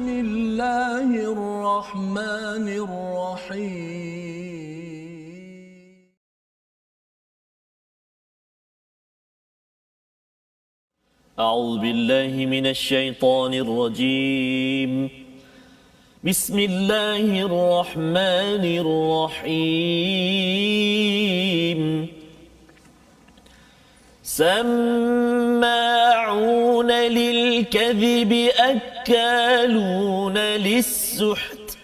بسم الله الرحمن الرحيم أعوذ بالله من الشيطان الرجيم بسم الله الرحمن الرحيم سماعون للكذب أكالون للسحت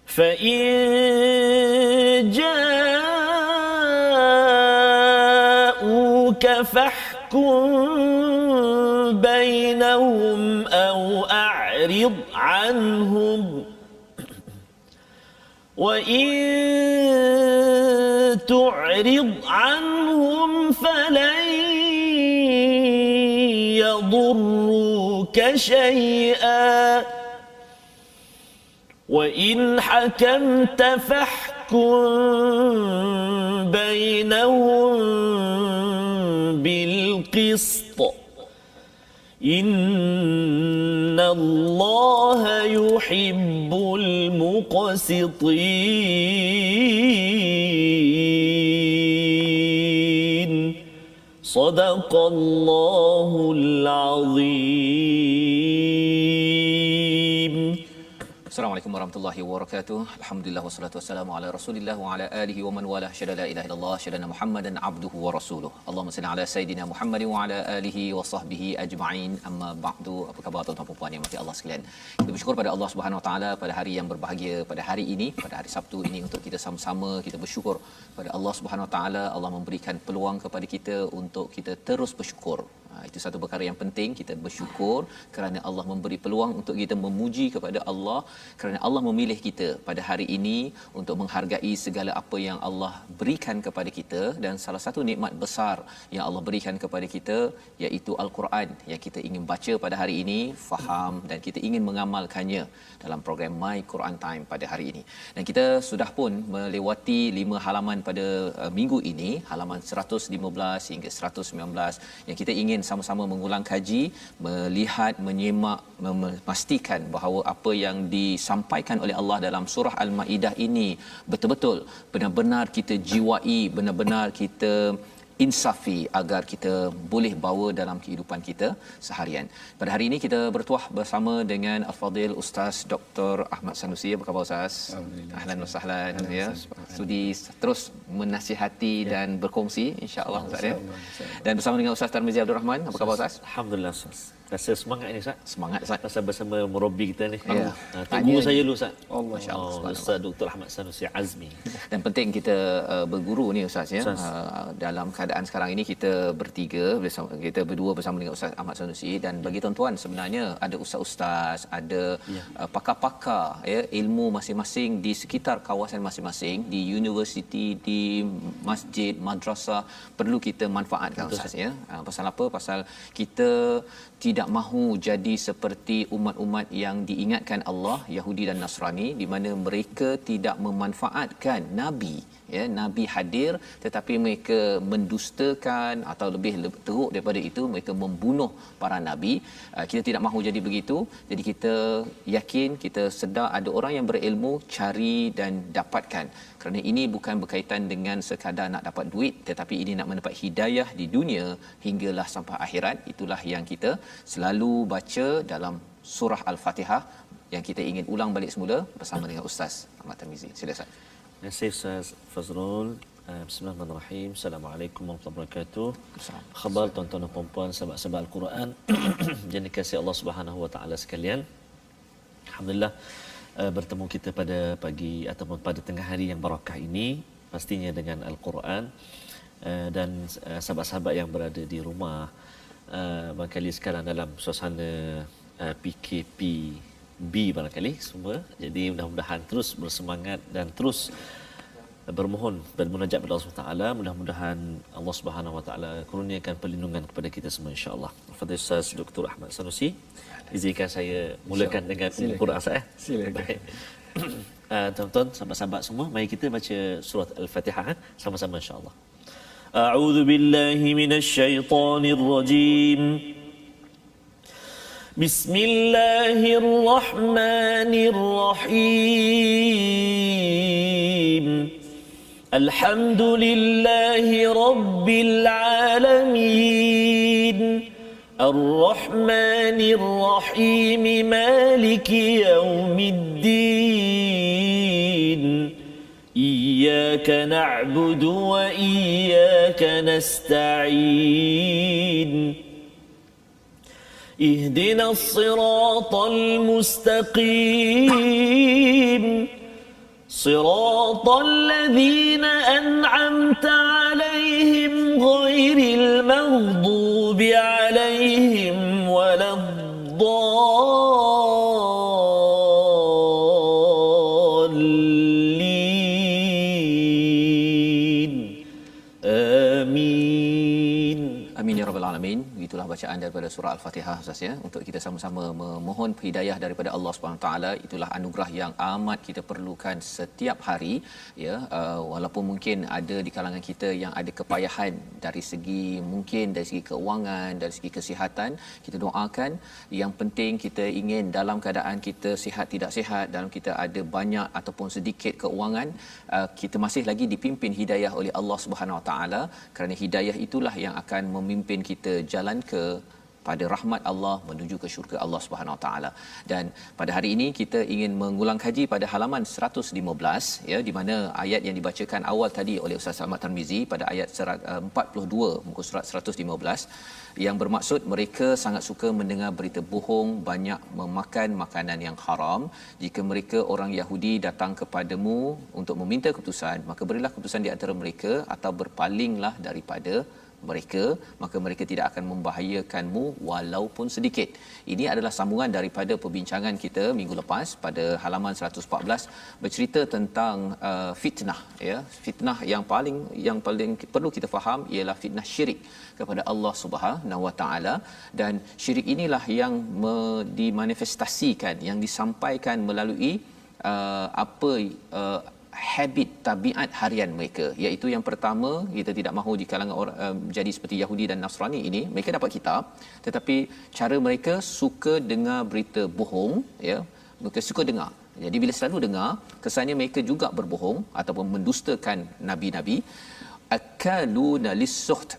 فإن جاءوك فاحكم بينهم أو أعرض عنهم وإن تعرض عنهم فلن يضروك شيئا وإن حكمت فاحكم بينهم بالقسط إن الله يحب المقسطين صدق الله العظيم. Assalamualaikum warahmatullahi wabarakatuh. Alhamdulillah wassalatu wassalamu ala Rasulillah wa ala alihi wa man walah. Syada la ilaha illallah, syada Muhammadan abduhu wa rasuluh. Allahumma salli ala sayidina Muhammad wa ala alihi wa sahbihi ajma'in. Amma ba'du. Apa khabar tuan-tuan dan puan yang dirahmati Allah sekalian? Kita bersyukur pada Allah Subhanahu wa taala pada hari yang berbahagia, pada hari ini, pada hari Sabtu ini, untuk kita sama-sama kita bersyukur pada Allah Subhanahu wa taala. Allah memberikan peluang kepada kita untuk kita terus bersyukur. Itu satu perkara yang penting, kita bersyukur kerana Allah memberi peluang untuk kita memuji kepada Allah, kerana Allah memilih kita pada hari ini untuk menghargai segala apa yang Allah berikan kepada kita. Dan salah satu nikmat besar yang Allah berikan kepada kita iaitu Al-Quran yang kita ingin baca pada hari ini, faham dan kita ingin mengamalkannya dalam program My Quran Time pada hari ini. Dan kita sudah pun melewati 5 halaman pada minggu ini, halaman 115 hingga 119 yang kita ingin sama-sama mengulang kaji, melihat, menyimak, memastikan bahawa apa yang disampaikan oleh Allah dalam surah Al-Maidah ini betul-betul benar-benar kita jiwai, benar-benar kita insafi agar kita boleh bawa dalam kehidupan kita seharian. Pada hari ini kita bertuah bersama dengan Al-Fadhil Ustaz Dr. Ahmad Sanusi. Apa khabar Ustaz? Ahlan wa sahlan ya. Sudi terus menasihati dan berkongsi insya-Allah Ustaz ya. Dan bersama dengan Ustaz Tarmizi Abdul Rahman. Apa khabar Ustaz? Alhamdulillah Ustaz. Rasa semangat ni Ustaz. Semangat Ustaz. Rasa bersama murabbi kita ni. Ya. Guru saya dulu Ustaz. Masya-Allah. Ustaz Dr. Ahmad Sanusi Azmi. Dan penting kita berguru ni Ustaz ya. Dalam keadaan sekarang ini kita bertiga bersama, kita berdua bersama dengan Ustaz Ahmad Sanusi. Dan bagi tuan-tuan sebenarnya ada ustaz-ustaz, ada pakar-pakar ya, ilmu masing-masing di sekitar kawasan masing-masing, di universiti, di masjid, madrasah, perlu kita manfaatkan Ustaz ya. Pasal apa? Pasal kita tidak mahu jadi seperti umat-umat yang diingatkan Allah, Yahudi dan Nasrani, di mana mereka tidak memanfaatkan Nabi ya, Nabi hadir tetapi mereka mendustakan atau lebih teruk daripada itu, mereka membunuh para nabi. Kita tidak mahu jadi begitu. Jadi kita yakin, kita sedar ada orang yang berilmu, cari dan dapatkan, kerana ini bukan berkaitan dengan sekadar nak dapat duit, tetapi ini nak mendapat hidayah di dunia hinggalah sampai akhirat. Itulah yang kita selalu baca dalam surah Al-Fatihah yang kita ingin ulang balik semula bersama dengan Ustaz Ahmad Tarmizi. Sila Ustaz. Terima kasih Ustaz Fazrul. Bismillahirrahmanirrahim. Assalamualaikum warahmatullahi wabarakatuh. Khabar tuan-tuan dan puan-puan, sahabat-sahabat Al-Quran yang dikasihi Allah Subhanahu wa taala sekalian. Alhamdulillah bertemu kita pada pagi ataupun pada tengah hari yang barakah ini, pastinya dengan Al-Quran. Dan sahabat-sahabat yang berada di rumah barangkali sekarang dalam suasana PKPB barangkali semua. Jadi mudah-mudahan terus bersemangat dan terus bermohon bermunajat kepada Allah Subhanahu Wa Taala. Mudah-mudahan Allah Subhanahu Wa Taala kurniakan perlindungan kepada kita semua insya-Allah. Fadil Ustaz Dr. Ahmad Sanusi, izinkan saya mulakan dengan Quran Ustaz. Silakan. Tuan-tuan, sahabat-sahabat semua, mari kita baca surah Al-Fatihah sama-sama insya-Allah. A'udzu billahi minasy syaithanir rajim. بسم الله الرحمن الرحيم الحمد لله رب العالمين الرحمن الرحيم مالك يوم الدين إياك نعبد وإياك نستعين اهدنا الصراط المستقيم صراط الذين أنعمت عليهم غير المغضوب عليهم ولا الضالين آمين. Amin ya rabbal alamin. Itulah bacaan daripada surah Al-Fatihah Ustaz ya, untuk kita sama-sama memohon hidayah daripada Allah Subhanahu taala. Itulah anugerah yang amat kita perlukan setiap hari ya. Walaupun mungkin ada di kalangan kita yang ada kepayahan dari segi mungkin dari segi keuangan, dari segi kesihatan, kita doakan. Yang penting kita ingin dalam keadaan kita sihat tidak sihat, dalam kita ada banyak ataupun sedikit keuangan, kita masih lagi dipimpin hidayah oleh Allah Subhanahu taala, kerana hidayah itulah yang akan memimpin kita jalan ke pada rahmat Allah menuju ke syurga Allah Subhanahu Wa Taala. Dan pada hari ini kita ingin mengulang kaji pada halaman 115 ya, di mana ayat yang dibacakan awal tadi oleh Ustaz Ahmad Tarmizi pada ayat 42 muka surat 115 yang bermaksud mereka sangat suka mendengar berita bohong, banyak memakan makanan yang haram. Jika mereka orang Yahudi datang kepadamu untuk meminta keputusan, maka berilah keputusan di antara mereka atau berpalinglah daripada mereka, maka mereka tidak akan membahayakanmu walaupun sedikit. Ini adalah sambungan daripada perbincangan kita minggu lepas pada halaman 114 bercerita tentang fitnah ya. Fitnah yang paling perlu kita faham ialah fitnah syirik kepada Allah Subhanahu Wa Taala, dan syirik inilah yang dimanifestasikan, yang disampaikan melalui habit tabiat harian mereka, iaitu yang pertama, kita tidak mahu di kalangan orang jadi seperti Yahudi dan Nasrani ini. Mereka dapat kitab, tetapi cara mereka suka dengar berita bohong ya, mereka suka dengar. Jadi bila selalu dengar, kesannya mereka juga berbohong ataupun mendustakan nabi-nabi. Akaluna lis-suht,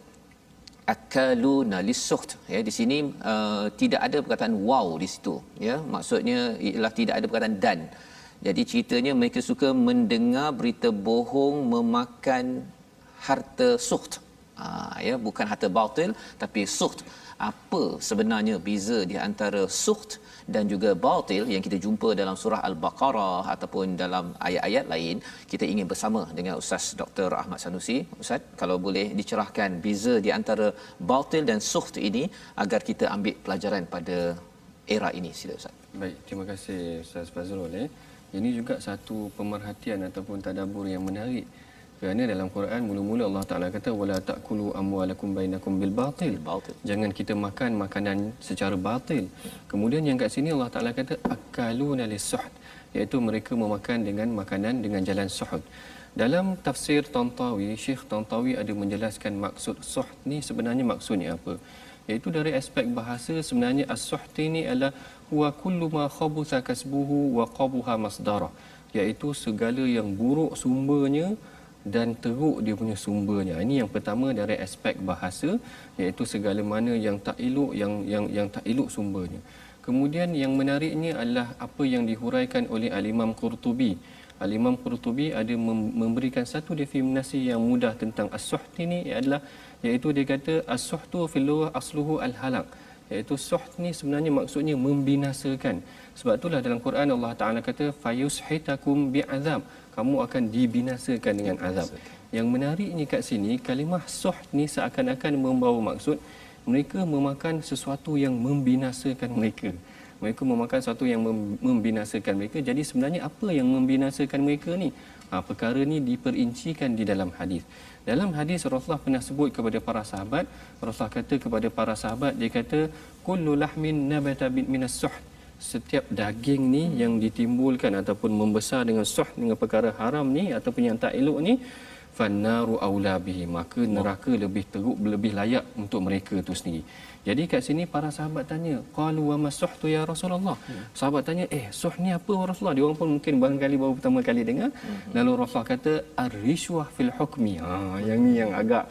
akaluna lis-suht ya, di sini tidak ada perkataan wow di situ ya, maksudnya ialah tidak ada perkataan dan. Jadi ceritanya mereka suka mendengar berita bohong, memakan harta suht. Ya, bukan harta batil tapi suht. Apa sebenarnya beza di antara suht dan juga batil yang kita jumpa dalam surah Al-Baqarah ataupun dalam ayat-ayat lain? Kita ingin bersama dengan Ustaz Dr. Ahmad Sanusi. Ustaz, kalau boleh dicerahkan beza di antara batil dan suht ini agar kita ambil pelajaran pada era ini. Sila Ustaz. Baik, terima kasih Ustaz Fazrul. Ini juga satu pemerhatian ataupun tadabbur yang menarik. Kerana dalam Quran mula-mula Allah Taala kata wala taqulu amwalakum bainakum bil batil. Jangan kita makan makanan secara batil. Kemudian yang kat sini Allah Taala kata akaluna lis-suht, iaitu mereka memakan dengan makanan dengan jalan suhud. Dalam tafsir Tantawi, Syekh Tantawi ada menjelaskan maksud suhd ni sebenarnya maksudnya apa. Iaitu dari aspek bahasa sebenarnya as-suhd ini adalah huwa kullu ma khabutha kasbuhu wa qabuha masdara, iaitu segala yang buruk sumbernya dan teruk dia punya sumbernya. Ini yang pertama dari aspek bahasa, iaitu segala mana yang tak elok, yang tak elok sumbernya. Kemudian yang menariknya adalah apa yang dihuraikan oleh Al-Imam Qurtubi. Al-Imam Qurtubi ada memberikan satu definisi yang mudah tentang as-suhd ini, iaitu dia kata as-suhdu fil lughah asluhu al-halak, iaitu suhd ni sebenarnya maksudnya membinasakan. Sebab itulah dalam Quran Allah Taala kata fayushitakum bi'azab, kamu akan dibinasakan dengan azab. Yang menariknya kat sini kalimah suhd ni seakan-akan membawa maksud mereka memakan sesuatu yang membinasakan mereka. Mereka memakan sesuatu yang membinasakan mereka. Jadi sebenarnya apa yang membinasakan mereka ni? Perkara ni diperincikan di dalam hadis. Dalam hadis Rasulullah pernah sebut kepada para sahabat, Rasulullah kata kepada para sahabat, dia kata kullu lahmin nabata minas suhd, setiap daging ni yang ditimbulkan ataupun membesar dengan suhd, dengan perkara haram ni ataupun yang tak elok ni, fannaru aula bihi, maka neraka lebih teruk, lebih layak untuk mereka itu sendiri. Jadi kat sini para sahabat tanya, qalu wa masuhtu ya Rasulullah. Sahabat tanya, suh ni apa Rasulullah? Dia orang pun mungkin barangkali baru pertama kali dengar. Lalu Rasulullah kata ar-rishwah fil hukmi. Yang ni yang agak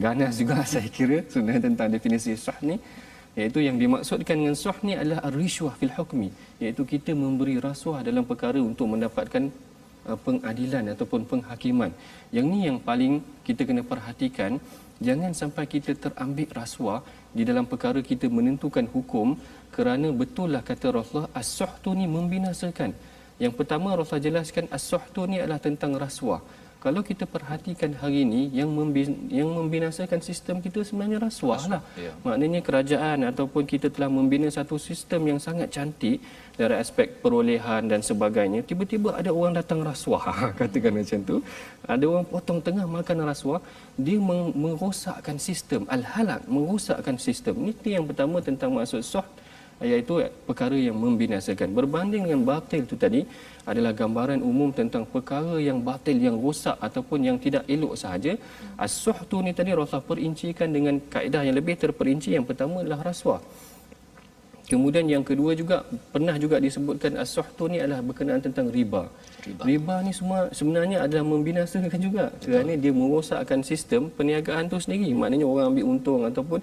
ganas juga saya kira sebenarnya tentang definisi suh ni, iaitu yang dimaksudkan dengan suh ni adalah ar-rishwah fil hukmi, iaitu kita memberi rasuah dalam perkara untuk mendapatkan pengadilan ataupun penghakiman. Yang ni yang paling kita kena perhatikan, jangan sampai kita terambil rasuah di dalam perkara kita menentukan hukum, kerana betul lah kata Rasulullah, as-suhtu ni membinasakan. Yang pertama Rasulullah jelaskan as-suhtu ni adalah tentang rasuah. Kalau kita perhatikan hari ini, yang membinasakan sistem kita sebenarnya rasuah lah. Ya. Maknanya kerajaan ataupun kita telah membina satu sistem yang sangat cantik dari aspek perolehan dan sebagainya. Tiba-tiba ada orang datang rasuah, katakan macam tu. Ada orang potong tengah makan rasuah, dia merosakkan sistem. Al-halak, merosakkan sistem. Ini yang pertama tentang maksud suh, iaitu perkara yang membinasakan. Berbanding dengan batil itu tadi adalah gambaran umum tentang perkara yang batil, yang rosak ataupun yang tidak elok sahaja. As-suhtu ni tadi Rasulullah perincikan dengan kaedah yang lebih terperinci. Yang pertama adalah rasuah. Kemudian yang kedua juga pernah juga disebutkan as-suhtu ni adalah berkenaan tentang riba. Riba ni semua sebenarnya adalah membinasakan juga, kerana dia merosakkan sistem perniagaan tu sendiri. Maknanya orang ambil untung ataupun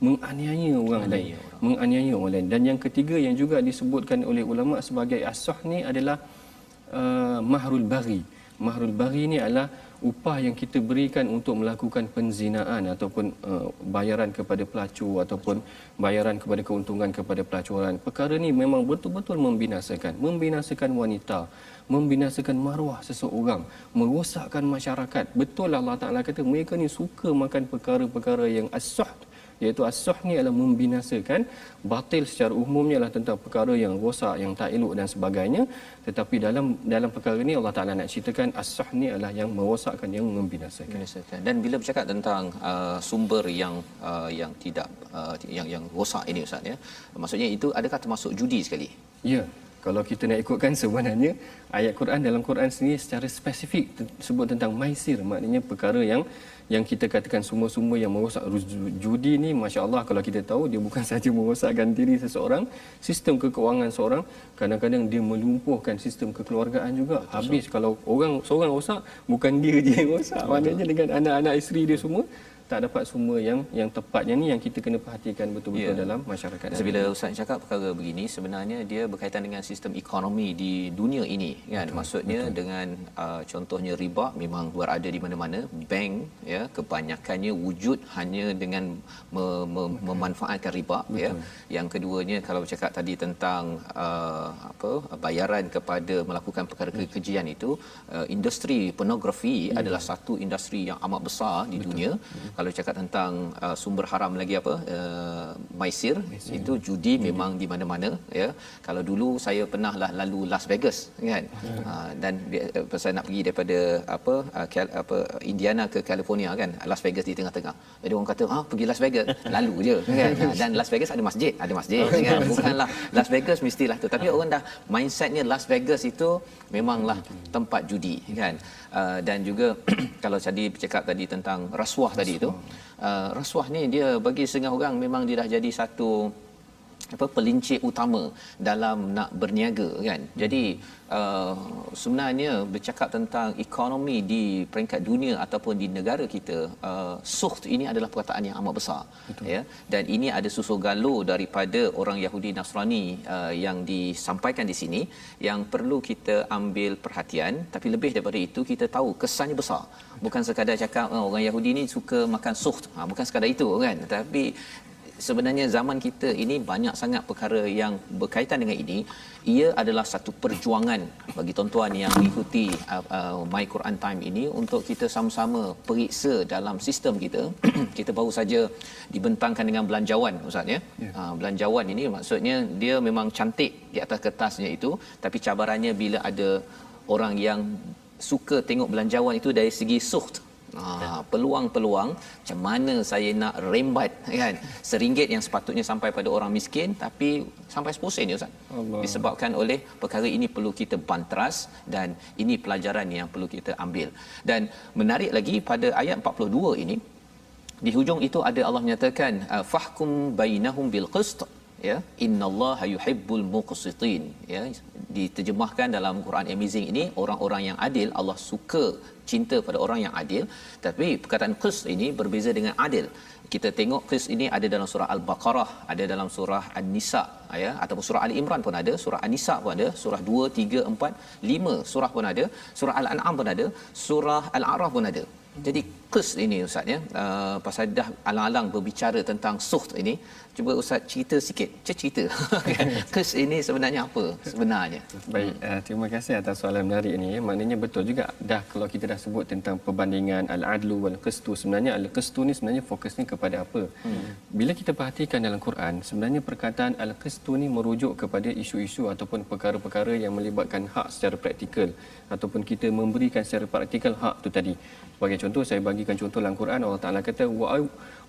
menganiaya orang lain, menganiaya orang lain. Dan yang ketiga yang juga disebutkan oleh ulama sebagai as-suh ni adalah mahrul baghi. Mahrul baghi ni adalah upah yang kita berikan untuk melakukan penzinaan ataupun bayaran kepada pelacur ataupun bayaran kepada keuntungan kepada pelacuran. Perkara ni memang betul-betul membinasakan wanita, membinasakan maruah seseorang, merosakkan masyarakat. Betul lah Allah Taala kata mereka ni suka makan perkara-perkara yang as-suh, iaitu as-suh ni adalah membinasakan. Batil secara umumnya adalah tentang perkara yang rosak, yang tak elok dan sebagainya. Tetapi dalam perkara ni Allah Taala nak ceritakan as-suh ni adalah yang merosakkan, yang membinasakan. Dan bila bercakap tentang sumber yang tidak yang rosak ini Ustaz ya, maksudnya itu adakah termasuk judi sekali? Ya. Kalau kita nak ikutkan, sebenarnya ayat Quran dalam Quran sendiri secara spesifik sebut tentang maisir, maknanya perkara yang kita katakan sumber-sumber yang merosak. Judi ni masya-Allah, kalau kita tahu dia bukan sahaja merosakkan diri seseorang, sistem kekeuangan seorang, kadang-kadang dia melumpuhkan sistem kekeluargaan juga. Habis kalau seorang rosak, bukan dia je yang rosak, maknanya dengan anak-anak isteri dia semua tak dapat sumber yang tepatnya. Ni yang kita kena perhatikan betul-betul dalam masyarakat. Bila Ustaz cakap perkara begini, sebenarnya dia berkaitan dengan sistem ekonomi di dunia ini kan. Maksudnya dengan contohnya riba memang berada di mana-mana. Bank ya kebanyakannya wujud hanya dengan memanfaatkan riba ya. Yang keduanya kalau bercakap tadi tentang bayaran kepada melakukan perkara kekejian itu, industri pornografi adalah satu industri yang amat besar di dunia. Kalau cakap tentang sumber haram lagi maisir, itu judi memang di mana-mana ya. Kalau dulu saya pernahlah lalu Las Vegas kan. Dan saya nak pergi daripada Indiana ke California kan. Las Vegas di tengah-tengah. Jadi orang kata, pergi Las Vegas, lalu je kan. Dan Las Vegas ada masjid kan. Bukanlah Las Vegas mestilah tu. Tapi orang dah mindsetnya Las Vegas itu memanglah tempat judi kan. Dan juga kalau tadi bercakap tadi tentang rasuah tadi itu, rasuah ni dia bagi setengah orang memang dia dah jadi satu pelincir utama dalam nak berniaga kan. Jadi sebenarnya bercakap tentang ekonomi di peringkat dunia ataupun di negara kita, suht ini adalah perkataan yang amat besar. Betul. Ya. Dan ini ada susul galur daripada orang Yahudi Nasrani yang disampaikan di sini yang perlu kita ambil perhatian. Tapi lebih daripada itu, kita tahu kesannya besar. Bukan sekadar cakap orang Yahudi ni suka makan suht, bukan sekadar itu kan. Tapi sebenarnya zaman kita ini banyak sangat perkara yang berkaitan dengan ini. Ia adalah satu perjuangan bagi tuan-tuan yang mengikuti My Quran Time ini untuk kita sama-sama periksa dalam sistem kita. Kita baru saja dibentangkan dengan belanjawan Ustaz ya. Belanjawan ini maksudnya dia memang cantik di atas kertasnya itu, tapi cabarannya bila ada orang yang suka tengok belanjawan itu dari segi suht Peluang-peluang macam mana saya nak rembat kan RM1 yang sepatutnya sampai pada orang miskin tapi sampai 10 sen ya Ustaz. Disebabkan oleh perkara ini perlu kita bantras dan ini pelajaran yang perlu kita ambil. Dan menarik lagi pada ayat 42 ini di hujung itu ada Allah menyatakan fahkum bainahum bil qist ya innallaha yuhibbul muqsitin ya diterjemahkan dalam Quran Amazing ini orang-orang yang adil Allah suka cinta pada orang yang adil tapi perkataan qist ini berbeza dengan adil. Kita tengok qist ini ada dalam surah Al-Baqarah, ada dalam surah An-Nisa ya ataupun surah Ali Imran pun ada, surah An-Nisa pun ada, surah 2 3 4 5 surah pun ada, surah Al-An'am pun ada, surah Al-A'raf pun ada. Jadi qist ini Ustaz ya pasal dah alang-alang berbicara tentang suht ini, cuba Ustaz cerita sikit, cerita qist ini sebenarnya apa sebenarnya. Baik, terima kasih atas soalan menarik ini. Maknanya betul juga dah kalau kita dah sebut tentang perbandingan al-adlu wal qistu, sebenarnya al-qistu ni sebenarnya fokusnya kepada apa? Bila kita perhatikan dalam Quran, sebenarnya perkataan al-qistu ni merujuk kepada isu-isu ataupun perkara-perkara yang melibatkan hak secara praktikal ataupun kita memberikan secara praktikal hak tu tadi. Sebagai contoh, saya bagikan contoh dalam Quran, Allah Taala kata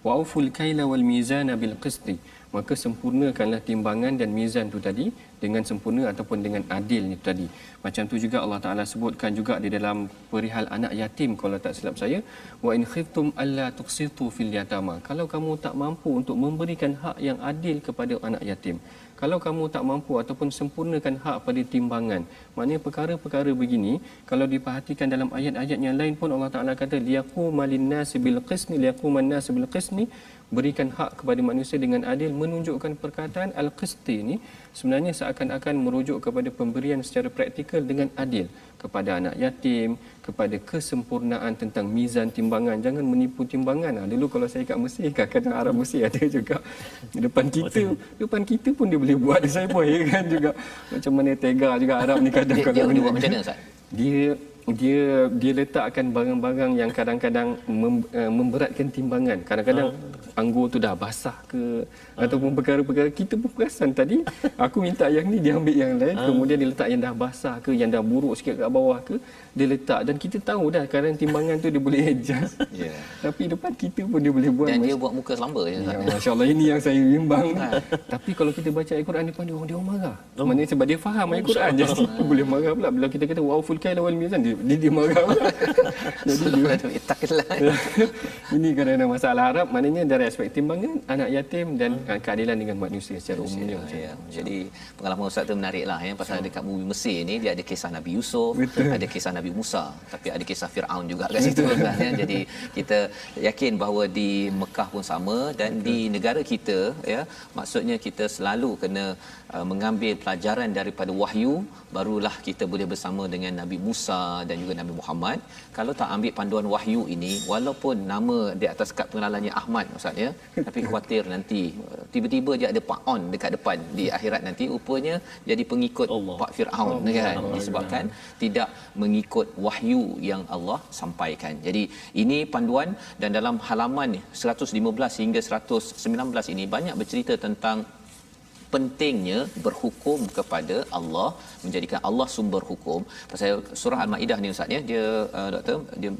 wa'uful kaila wal mizana bil qisti, maka sempurnakanlah timbangan dan mizan tu tadi dengan sempurna ataupun dengan adil ni tadi. Macam tu juga Allah Taala sebutkan juga di dalam perihal anak yatim kalau tak silap saya, wa in khiftum alla tuqsitu fil yatama, kalau kamu tak mampu untuk memberikan hak yang adil kepada anak yatim, kalau kamu tak mampu ataupun sempurnakan hak pada timbangan, maknanya perkara-perkara begini kalau diperhatikan dalam ayat-ayat yang lain pun Allah Taala kata liyaqumal linnas bil qisni, liyaquman nas bil qisni, berikan hak kepada manusia dengan adil, menunjukkan perkataan al-qisti ini sebenarnya seakan-akan merujuk kepada pemberian secara praktikal dengan adil kepada anak yatim, kepada kesempurnaan tentang mizan timbangan. Jangan menipu timbangan. Dulu kalau saya kat Mesir, kadang-kadang Arab Mesir ada juga depan kita pun dia boleh buat. Saya pun heran juga macam mana tega juga Arab ni kadang dia buat macam mana Ustaz? Dia letakkan barang-barang yang kadang-kadang memberatkan timbangan. Kadang-kadang anggur tu dah basah ke ataupun perkara-perkara kita pun perasan tadi aku minta yang ni, dia ambil yang lain, kemudian dia letak yang dah basah ke, yang dah buruk sikit kat bawah ke, dia letak, dan kita tahu dah kadang timbangan tu dia boleh adjust. Tapi depan kita pun dia boleh buat, dan dia buat muka selamba je. Masya-Allah, ini yang saya bimbang ni. Tapi kalau kita baca Al-Quran depan dia marah. Maknanya sebab dia faham Al-Quran, jadi dia boleh marah pula bila kita kata wa'uful kaila wal mizan, dia marah pula. Jadi dia ini kadang-kadang masalah Arab, maknanya dari aspek timbangan, anak yatim dan keadilan dengan manusia secara umumnya. Jadi pengalaman Ustaz tu menariklah ya, pasal dekat bumi Mesir ni dia ada kisah Nabi Yusuf, ada kisah Nabi Musa, tapi ada kisah Firaun juga kat situ kan ya. Jadi kita yakin bahawa di Mekah pun sama, dan di negara kita ya, maksudnya kita selalu kena mengambil pelajaran daripada wahyu, barulah kita boleh bersama dengan Nabi Musa dan juga Nabi Muhammad. Kalau tak ambil panduan wahyu ini, walaupun nama di atas kad pengenalannya Ahmad Ustaz ya, tapi khawatir nanti tiba-tiba dia ada Pak On dekat depan di akhirat nanti, rupanya jadi pengikut Pak Firaun kan, disebabkan tidak mengikut wahyu yang Allah sampaikan. Jadi ini panduan, dan dalam halaman 115 hingga 119 ini banyak bercerita tentang pentingnya berhukum kepada Allah, menjadikan Allah sumber hukum. Pasal surah Al-Maidah ni Ustaz ya, dia doktor dia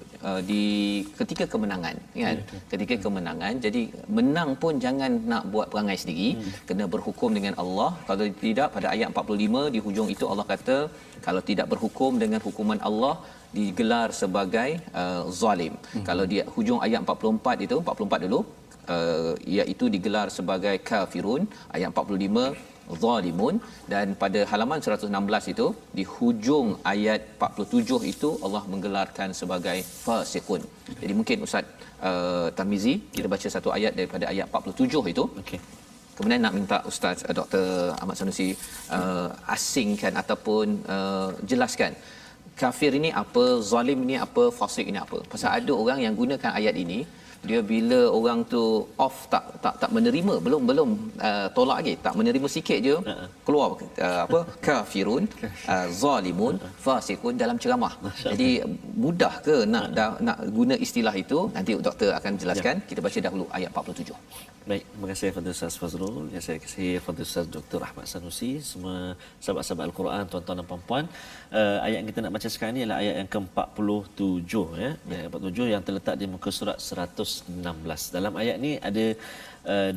di ketika kemenangan kan, ketika kemenangan, jadi menang pun jangan nak buat perangai sendiri, kena berhukum dengan Allah. Kalau tidak, pada ayat 45 di hujung itu Allah kata kalau tidak berhukum dengan hukuman Allah digelar sebagai zalim. Kalau di hujung ayat 44 itu, 44 dulu, iaitu digelar sebagai kafirun, ayat 45 zalimun, dan pada halaman 116 itu di hujung ayat 47 itu Allah menggelarkan sebagai fasiqun. Jadi mungkin Ustaz Tarmizi kita baca satu ayat daripada ayat 47 itu. Kemudian nak minta Ustaz Dr. Ahmad Sanusi asingkan ataupun jelaskan kafir ini apa, zalim ini apa, fasik ini apa. Pasal ada orang yang gunakan ayat ini Dia bila orang tu off tak menerima, belum tolak lagi, tak menerima sikit je keluar apa kafirun, zalimun, fasikun dalam ceramah. Jadi mudah ke nak guna istilah itu? Nanti doktor akan jelaskan. Kita baca dahulu ayat 47. Baik, terima kasih kepada Ustaz Fazrul. Yang saya kasihi kepada Ustaz Dr. Ahmad Sanusi, semua sahabat-sahabat Al-Quran, tuan-tuan dan puan-puan. Ayat yang kita nak baca sekarang ni adalah ayat yang ke-47 ya. Ayat 47 yang terletak di muka surat 116. Dalam ayat ni ada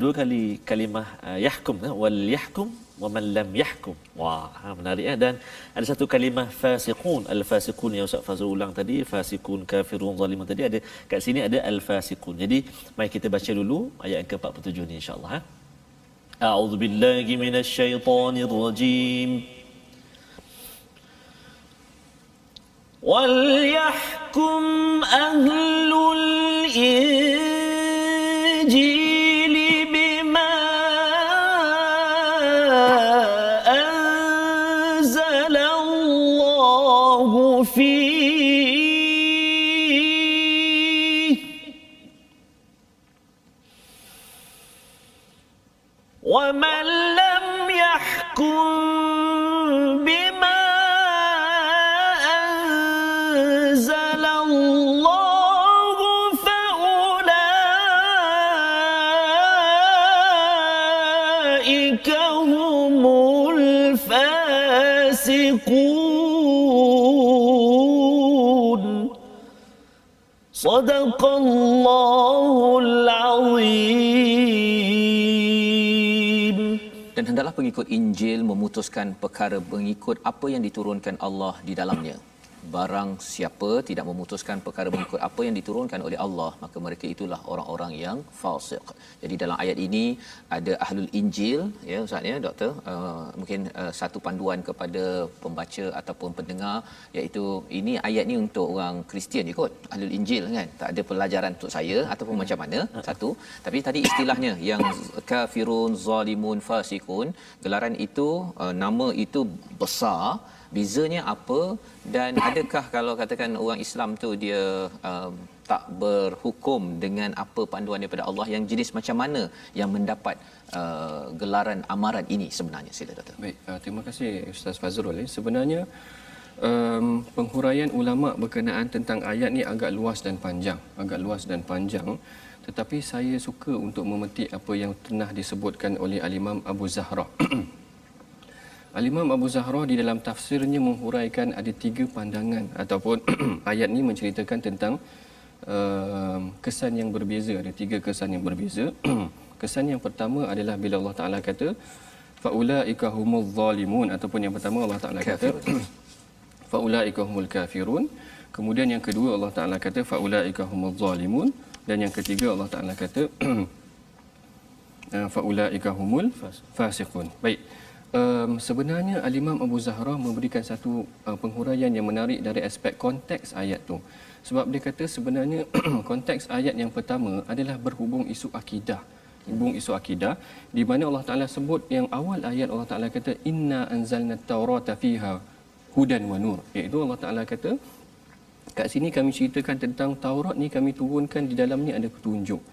dua kali kalimah yahkum, wal yahkum wa man lam yahkum. Wah, menarik ya. Dan ada satu kalimah fasiqun, al-fasiqun yang Ustaz Fazrul ulang tadi, fasiqun, kafirun, zalimun tadi, ada kat sini ada al-fasiqun. Jadi mari kita baca dulu ayat yang ke-47 ni insya-Allah. A'udzu billahi minasyaitonir rajim. Wal yahkum ahlul injil bima anzalallahu fihi wa man lam yahkum Sadaqallahul Azim. Dan hendaklah pengikut Injil memutuskan perkara mengikut apa yang diturunkan Allah di dalamnya. Barang siapa tidak memutuskan perkara mengikut apa yang diturunkan oleh Allah, maka mereka itulah orang-orang yang fasik. Jadi dalam ayat ini ada ahlul Injil, ya Ustaz ya, doktor, mungkin satu panduan kepada pembaca ataupun pendengar, iaitu ini ayat ni untuk orang Kristian je kot, ahlul Injil kan. Tak ada pelajaran untuk saya ataupun macam mana, satu. Tapi tadi istilahnya yang kafirun, zalimun, fasikun, gelaran itu, nama itu besar. Bezanya apa, dan adakah kalau katakan orang Islam tu dia tak berhukum dengan apa panduan daripada Allah, yang jenis macam mana yang mendapat gelaran amaran ini sebenarnya? Sila doktor. Baik, terima kasih Ustaz Fazrul. Sebenarnya penghuraian ulama berkenaan tentang ayat ni agak luas dan panjang, tetapi saya suka untuk memetik apa yang pernah disebutkan oleh Al-Imam Abu Zahra. Al-Imam Abu Zahra di dalam tafsirnya menghuraikan ada 3 pandangan ataupun ayat ni menceritakan tentang kesan yang berbeza, ada 3 kesan yang berbeza. Kesan yang pertama adalah bila Allah Taala kata faulaika humuz zalimun, ataupun yang pertama Allah Taala kata faulaika humul kafirun. Kemudian yang kedua Allah Taala kata faulaika humuz zalimun, dan yang ketiga Allah Taala kata faulaika humul fasiqun. Baik. Sebenarnya Al-Imam Abu Zahra memberikan satu penghuraian yang menarik dari aspek konteks ayat tu. Sebab dia kata sebenarnya konteks ayat yang pertama adalah berhubung isu akidah. Isu akidah di mana Allah Taala sebut yang awal ayat, Allah Taala kata inna anzalna at-taurata fiha hudan wa nur. Iaitu Allah Taala kata kat sini kami ceritakan tentang Taurat ni kami turunkan, di dalamnya ada petunjuk.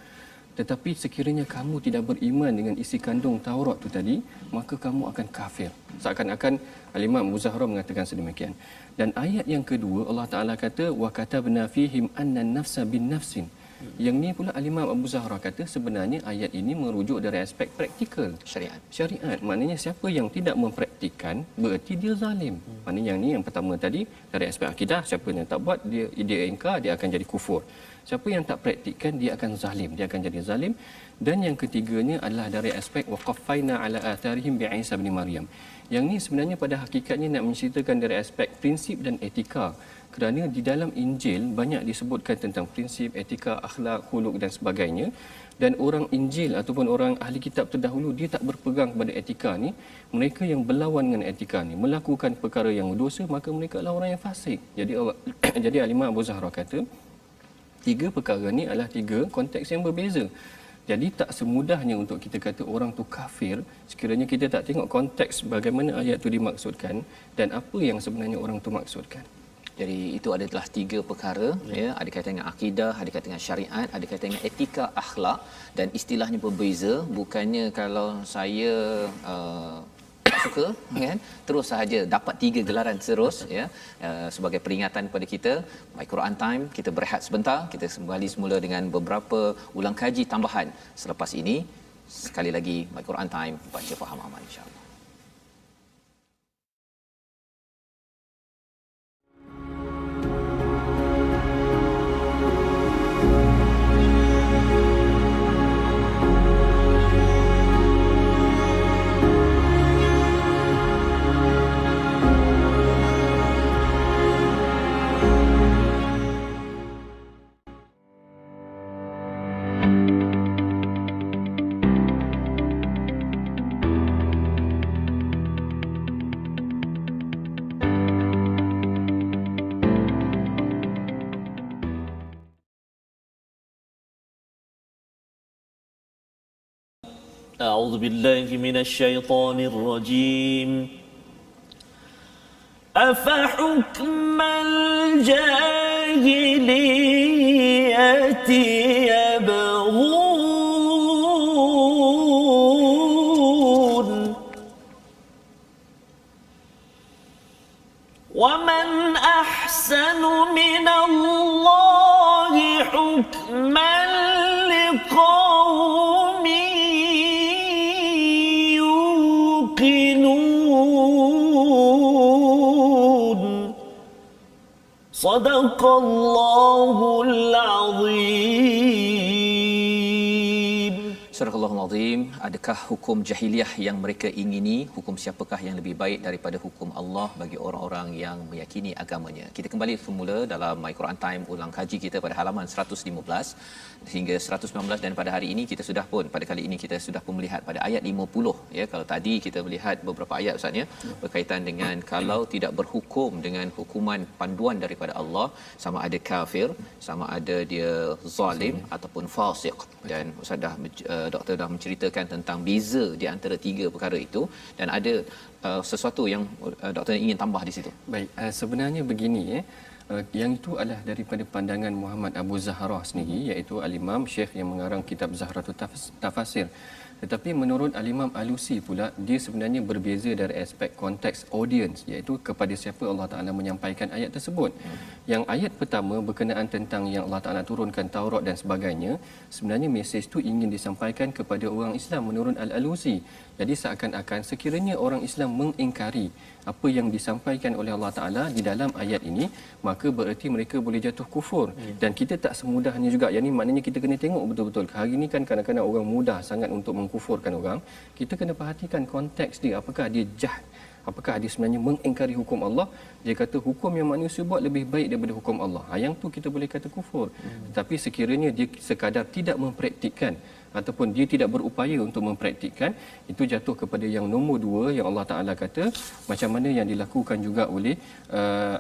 Tetapi sekiranya kamu tidak beriman dengan isi kandung Taurat tu tadi, maka kamu akan kafir. Seakan-akan Al-Imam Abu Zahra mengatakan sedemikian. Dan ayat yang kedua Allah Taala kata wa katabna fihim anna an-nafsa bin-nafsin. Yang ni pula Al-Imam Abu Zahra kata sebenarnya ayat ini merujuk dari aspek praktikal syariat. Maknanya siapa yang tidak mempraktikkan berarti dia zalim. Maknanya yang ni yang pertama tadi dari aspek akidah, siapa yang tak buat dia ingkar, dia akan jadi kufur. Siapa yang tak praktikkan dia akan zalim, dia akan jadi zalim. Dan yang ketiganya adalah dari aspek waqaffaina ala atharihim bi Isa bin Maryam. Yang ni sebenarnya pada hakikatnya nak menceritakan dari aspek prinsip dan etika. Kerana di dalam Injil banyak disebutkan tentang prinsip, etika, akhlak, khuluk dan sebagainya. Dan orang Injil ataupun orang ahli kitab terdahulu dia tak berpegang kepada etika ni. Mereka yang berlawan dengan etika ni, melakukan perkara yang berdosa, maka mereka adalah orang yang fasik. Jadi Al-Imam Abu Zahra kata 3 perkara ni adalah 3 konteks yang berbeza. Jadi tak semudahnya untuk kita kata orang tu kafir sekiranya kita tak tengok konteks bagaimana ayat tu dimaksudkan dan apa yang sebenarnya orang tu maksudkan. Jadi itu adalah tiga perkara ya, ada kaitan dengan akidah, ada kaitan dengan syariat, ada kaitan dengan etika akhlak, dan istilahnya berbeza. Bukannya kalau saya tak suka kan terus sahaja dapat 3 gelaran terus ya. Sebagai peringatan kepada kita, My Quran Time, kita berehat sebentar, kita kembali semula dengan beberapa ulang kaji tambahan selepas ini. Sekali lagi My Quran Time, baca faham amal insya-Allah. أعوذ بالله من الشيطان الرجيم أفحكم الجاهلية يبغون ومن أحسن من الله حكما لقوم صدق الله العظيم. Surah Al-Azim. Adakah hukum jahiliah yang mereka ingini? Hukum siapakah yang lebih baik daripada hukum Allah bagi orang-orang yang meyakini agamanya? Kita kembali semula dalam My Quran Time ulang kaji kita pada halaman 115 hingga 119, dan pada hari ini kita sudah pun pada kali ini kita sudah pun melihat pada ayat 50 ya. Kalau tadi kita melihat beberapa ayat Ustaz ya berkaitan dengan kalau tidak berhukum dengan hukuman panduan daripada Allah, sama ada kafir, sama ada dia zalim ataupun fasik. Dan Ustaz dah doktor dah menceritakan tentang beza di antara tiga perkara itu, dan ada sesuatu yang doktor ingin tambah di situ. Baik, sebenarnya begini yang itu adalah daripada pandangan Muhammad Abu Zahrah sendiri, iaitu al-Imam Syekh yang mengarang kitab Zahratul Tafasir. Tetapi menurut al-Imam Alusi pula, dia sebenarnya berbeza dari aspek konteks audience, iaitu kepada siapa Allah Taala menyampaikan ayat tersebut. Yang ayat pertama berkenaan tentang yang Allah Taala turunkan Taurat dan sebagainya, sebenarnya mesej tu ingin disampaikan kepada orang Islam menurut al-Alusi. Jadi seakan-akan sekiranya orang Islam mengingkari apa yang disampaikan oleh Allah Taala di dalam ayat ini, maka bererti mereka boleh jatuh kufur. Dan kita tak semudahnya juga, yang ni maknanya kita kena tengok betul-betul. Hari ini kan kadang-kadang orang mudah sangat untuk mengkufurkan orang. Kita kena perhatikan konteks dia, apakah dia jahat, apakah dia sebenarnya mengingkari hukum Allah. Dia kata hukum yang manusia buat lebih baik daripada hukum Allah, yang tu kita boleh kata kufur. Tapi sekiranya dia sekadar tidak mempraktikkan ataupun dia tidak berupaya untuk mempraktikkan, itu jatuh kepada yang nombor dua, yang Allah Ta'ala kata macam mana yang dilakukan juga oleh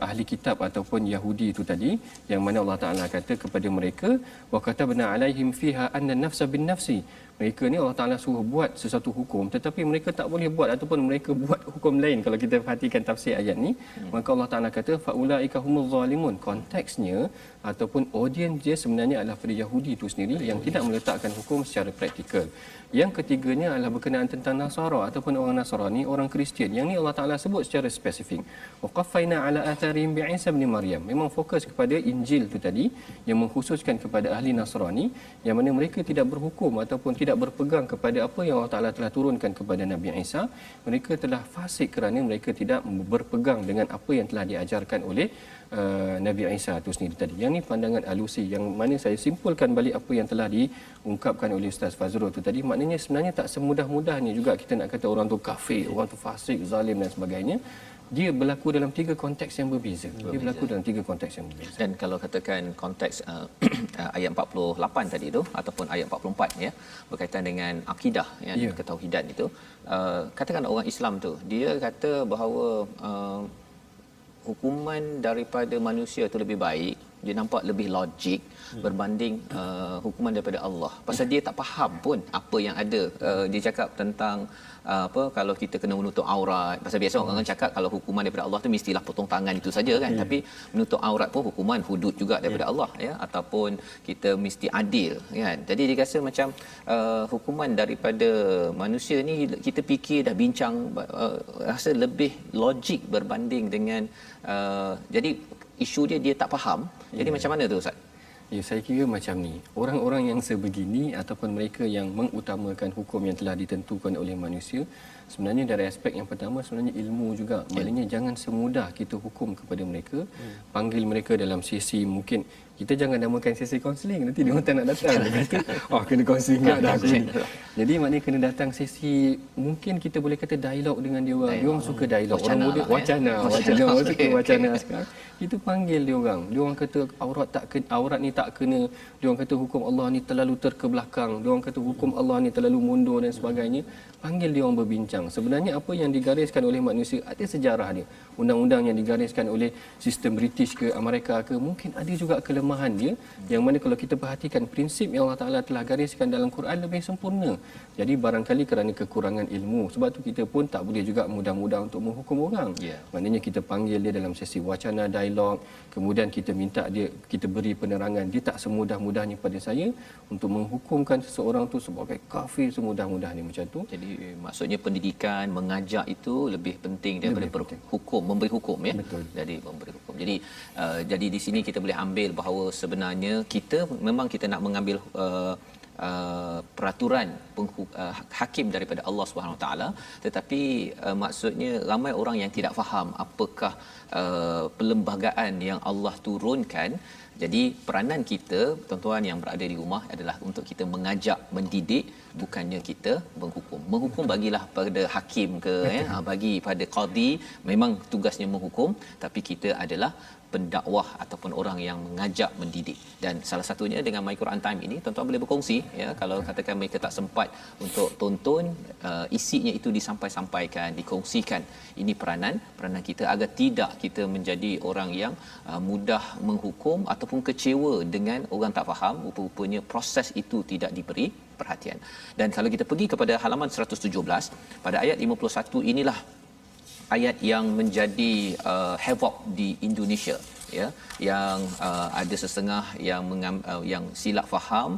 ahli kitab ataupun Yahudi itu tadi, yang mana Allah Ta'ala kata kepada mereka, wa katabna alaihim fiha anna nafsa bin nafsi. Mereka ni Allah Ta'ala suruh buat sesuatu hukum, tetapi mereka tak boleh buat ataupun mereka buat hukum lain. Kalau kita perhatikan tafsir ayat ni, maka Allah Ta'ala kata faulaika humuz zalimun. Konteksnya ataupun audience dia sebenarnya adalah pada Yahudi itu sendiri yang tidak meletakkan hukum secara praktikal. Yang ketiganya adalah berkenaan tentang Nasara ataupun orang Nasrani, orang Kristian. Yang ni Allah Ta'ala sebut secara spesifik. Wa qaffayna ala atharihim bi Isa bin Maryam. Memang fokus kepada Injil tu tadi, yang mengkhususkan kepada ahli Nasrani, yang mana mereka tidak berhukum ataupun tidak berpegang kepada apa yang Allah Ta'ala telah turunkan kepada Nabi Isa. Mereka telah fasik kerana mereka tidak berpegang dengan apa yang telah diajarkan oleh Nabi Isa itu sendiri tadi. Yang ni pandangan Alusi, yang mana saya simpulkan balik apa yang telah diungkapkan oleh Ustaz Fazrul itu tadi. Maknanya sebenarnya tak semudah-mudahnya juga kita nak kata orang tu kafir, orang tu fasik, zalim dan sebagainya. Dia berlaku dalam tiga konteks yang berbeza. Dia berlaku dalam tiga konteks yang berbeza. Dan kalau katakan konteks ayat 48 tadi tu ataupun ayat 44 ya, berkaitan dengan akidah ya, ketauhidan itu, katakan orang Islam tu dia kata bahawa hukuman daripada manusia itu lebih baik dia nampak lebih logik berbanding hukuman daripada Allah. Pasal dia tak faham pun apa yang ada. Dia cakap tentang apa, kalau kita kena menutup aurat. Pasal biasa orang cakap kalau hukuman daripada Allah tu mestilah potong tangan itu saja kan. Tapi menutup aurat pun hukuman hudud juga daripada Allah ya, ataupun kita mesti adil kan. Jadi dia rasa macam hukuman daripada manusia ni kita fikir dah bincang, rasa lebih logik berbanding dengan jadi isu dia tak faham. Jadi macam mana tu Ustaz? Ya, saya kira macam ni. Orang-orang yang sebegini ataupun mereka yang mengutamakan hukum yang telah ditentukan oleh manusia, sebenarnya dari aspek yang pertama sebenarnya ilmu juga. Maknanya jangan semudah kita hukum kepada mereka. Panggil mereka dalam sesi, mungkin kita jangan namakan sesi kaunseling, nanti dia orang tak nak datang. Dia kata, oh kena kaunseling tak dah aku ni. Jadi maknanya kena datang sesi, mungkin kita boleh kata dialog dengan dia orang. Dia orang suka dialog. Orang muda wacana, orang suka wacana sekarang. Kita panggil dia orang. Dia orang kata aurat ni tak kena. Dia orang kata hukum Allah ni terlalu terkebelakang. Dia orang kata hukum Allah ni terlalu mundur dan sebagainya. Panggil dia orang berbincang. Sebenarnya apa yang digariskan oleh manusia ada sejarah dia. Undang-undang yang digariskan oleh sistem British ke Amerika ke, mungkin ada juga kelemahan dia, yang mana kalau kita perhatikan prinsip yang Allah Ta'ala telah gariskan dalam Quran lebih sempurna. Jadi barangkali kerana kekurangan ilmu, sebab tu kita pun tak boleh juga mudah-mudah untuk menghukum orang. Maknanya kita panggil dia dalam sesi wacana, dialog, kemudian kita minta dia, kita beri penerangan. Dia tak semudah-mudahnya pada saya untuk menghukumkan seseorang tu sebagai kafir semudah-mudahnya macam tu. Jadi maksudnya pendidikan, mengajar itu lebih penting daripada berhukum, memberi hukum ya. Betul. Jadi memberi hukum. Jadi di sini kita boleh ambil bahawa sebenarnya kita memang kita nak mengambil peraturan hakim daripada Allah Subhanahu Wa Taala, tetapi maksudnya ramai orang yang tidak faham apakah perlembagaan yang Allah turunkan. Jadi peranan kita tuan-tuan yang berada di rumah adalah untuk kita mengajak, mendidik, bukannya kita menghukum. Menghukum bagilah pada hakim ke ya, bagi pada qadi, memang tugasnya menghukum, tapi kita adalah pendakwah ataupun orang yang mengajak, mendidik. Dan salah satunya dengan My Quran Time ini, tuan-tuan boleh berkongsi ya, kalau katakan mereka tak sempat untuk tonton, isinya itu disampaikan, dikongsikan. Ini peranan kita agar tidak kita menjadi orang yang mudah menghukum ataupun kecewa dengan orang tak faham. Rupa-rupanya proses itu tidak diberi perhatian. Dan kalau kita pergi kepada halaman 117 pada ayat 51, inilah ayat yang menjadi havoc di Indonesia ya, yang ada setengah yang silap faham,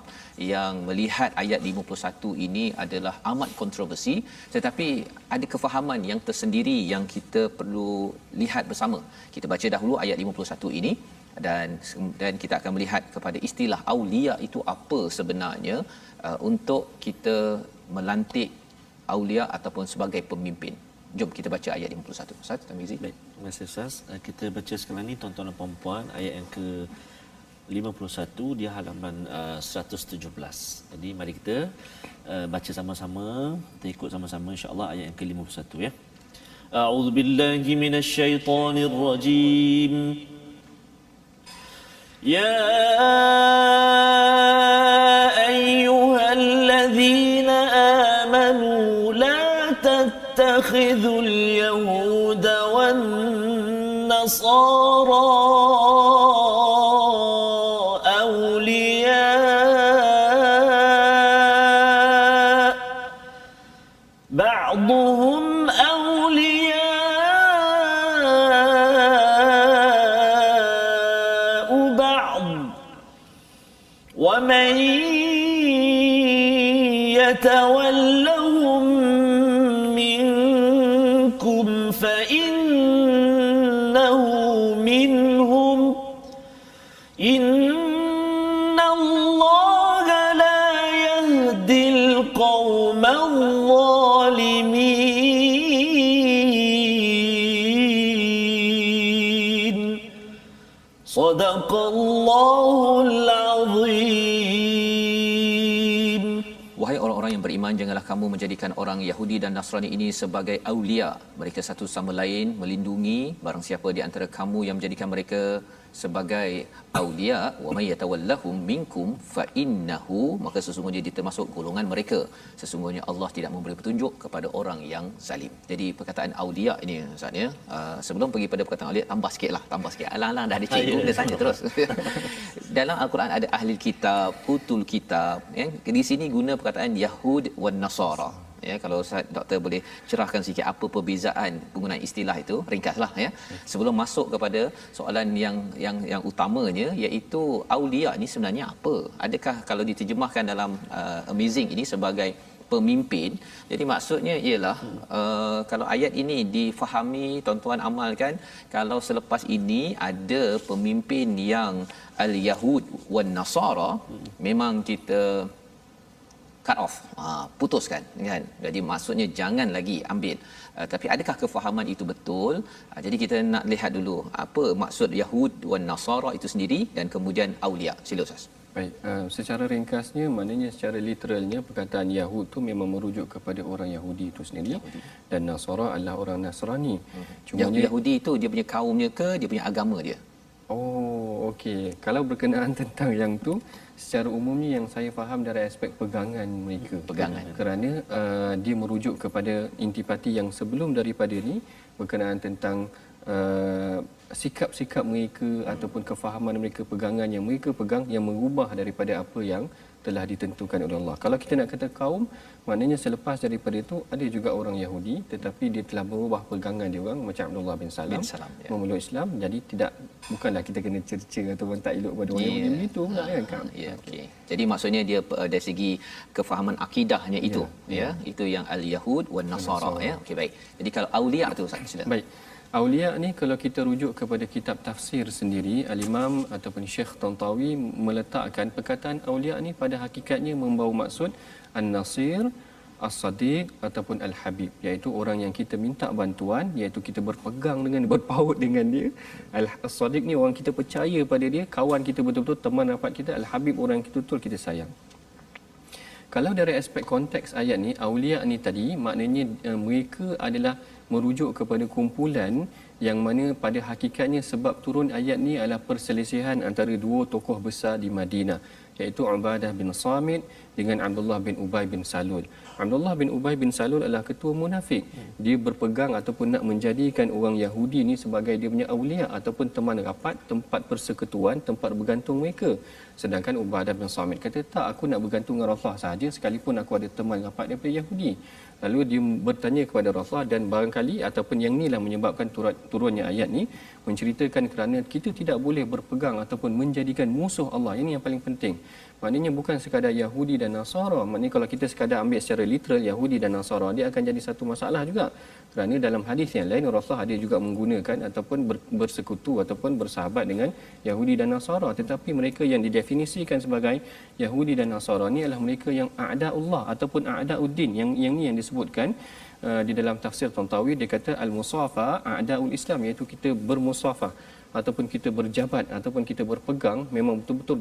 yang melihat ayat 51 ini adalah amat kontroversi, tetapi ada kefahaman yang tersendiri yang kita perlu lihat bersama. Kita baca dahulu ayat 51 ini dan kita akan melihat kepada istilah aulia itu apa sebenarnya, untuk kita melantik aulia ataupun sebagai pemimpin. Jom kita baca ayat 51. Ustaz, Tamizi. Baik, terima kasih Ustaz. Kita baca sekarang ni tuan-tuan dan puan-puan ayat yang ke 51 di halaman 117. Jadi mari kita baca sama-sama, kita ikut sama-sama insya-Allah ayat yang ke 51 ya. A'udzubillahi minasyaitonirrajim. Ya ayyuhalladzina amanu la تتخذوا اليهود والنصارى أولياء بعضهم أولياء بعض ومن يتولهم فإنه منهم إن الله لا يهدي القوم الظالمين صدق الله العظيم. Wahai orang-orang yang beriman, janganlah kamu menjadikan orang Yahudi dan Nasrani ini sebagai aulia, mereka satu sama lain melindungi. Barang siapa di antara kamu yang menjadikan mereka sebagai aulia, wa may yatawallahum minkum fa innahu, maka sesungguhnya dia termasuk golongan mereka. Sesungguhnya Allah tidak memberi petunjuk kepada orang yang zalim. Jadi perkataan aulia ini Ustaz ya, sebelum pergi pada perkataan aulia, tambah sikit. Alang-alang dah ada cikgu dia tanya terus. Dalam al-Quran ada ahli kitab, utul kitab, ya. Di sini guna perkataan Yahud wan Nasara. Ya, kalau Ustaz Doktor boleh cerahkan sikit apa perbezaan penggunaan istilah itu, ringkaslah ya. Sebelum masuk kepada soalan yang utamanya, iaitu aulia ni sebenarnya apa? Adakah kalau diterjemahkan dalam amazing ini sebagai pemimpin, jadi maksudnya ialah kalau ayat ini difahami, tuan-tuan amalkan, kalau selepas ini ada pemimpin yang al-Yahud wan Nasara, memang kita cut off, putuskan kan. Jadi maksudnya jangan lagi ambil. Tapi adakah kefahaman itu betul? Jadi kita nak lihat dulu apa maksud Yahud wan Nasara itu sendiri dan kemudian aulia. Sila Ustaz. Baik, secara ringkasnya, maknanya secara literalnya perkataan Yahud tu memang merujuk kepada orang Yahudi itu sendiri, dan Nasara adalah orang Nasrani. Cumanya Yahudi itu dia punya kaumnya ke dia punya agama dia? Oh, okey. Kalau berkenaan tentang yang tu, secara umumnya yang saya faham dari aspek pegangan mereka. Pegangan. Kerana dia merujuk kepada intipati yang sebelum daripada ni, berkenaan tentang sikap-sikap mereka ataupun kefahaman mereka, pegangan yang mereka pegang yang mengubah daripada apa yang telah ditentukan oleh Allah. Kalau kita nak kata kaum, maknanya selepas daripada itu ada juga orang Yahudi tetapi dia telah berubah pegangan dia orang, macam Abdullah bin Salam ya. memeluk Islam. Jadi bukanlah kita kena cerca ataupun tak elok pada orang Yahudi begitu pula kan. Ya, okey. Jadi maksudnya dia dari segi kefahaman akidahnya itu ya. Itu yang al-Yahud wan Nasara ya. Okey, baik. Jadi kalau aulia tu Ustaz, sila. Baik. Aulia ni kalau kita rujuk kepada kitab tafsir sendiri, Al-Imam ataupun Syekh Tantawi meletakkan perkataan aulia ni pada hakikatnya membawa maksud An-Nasir, As-Sadiq ataupun Al-Habib, iaitu orang yang kita minta bantuan, iaitu kita berpegang dengan, berpaut dengan dia. As-Sadiq ni orang kita percaya pada dia, kawan kita betul-betul, teman rapat kita. Al-Habib orang kita betul kita sayang. Kalau dari aspek konteks ayat ni, aulia ni tadi maknanya mereka adalah merujuk kepada kumpulan yang mana pada hakikatnya sebab turun ayat ni adalah perselisihan antara dua tokoh besar di Madinah, iaitu Ubadah bin Samit dengan Abdullah bin Ubay bin Salul. Abdullah bin Ubay bin Salul adalah ketua munafik. Dia berpegang ataupun nak menjadikan orang Yahudi ni sebagai dia punya awliya ataupun teman rapat, tempat persekutuan, tempat bergantung mereka. Sedangkan Ubadah bin Samit kata, tak, aku nak bergantung dengan Rasulullah sahaja sekalipun aku ada teman rapat daripada Yahudi. Lalu dia bertanya kepada Rasulullah, dan barangkali ataupun yang inilah menyebabkan turunnya ayat ni, menceritakan kerana kita tidak boleh berpegang ataupun menjadikan musuh Allah. Ini yang paling penting. Maknanya bukan sekadar Yahudi dan Nasara. Maknanya kalau kita sekadar ambil secara literal Yahudi dan Nasara, dia akan jadi satu masalah juga. Kerana dalam hadis yang lain Rasulullah ada juga menggunakan ataupun bersekutu ataupun bersahabat dengan Yahudi dan Nasara. Tetapi mereka yang didefinisikan sebagai Yahudi dan Nasara ni adalah mereka yang a'da'ullah ataupun a'da'uddin. Yang ni yang disebutkan di dalam tafsir Tantawi, dia kata al-musafa a'da'ul Islam, iaitu kita bermusafah ataupun kita berjabat ataupun kita berpegang, memang betul-betul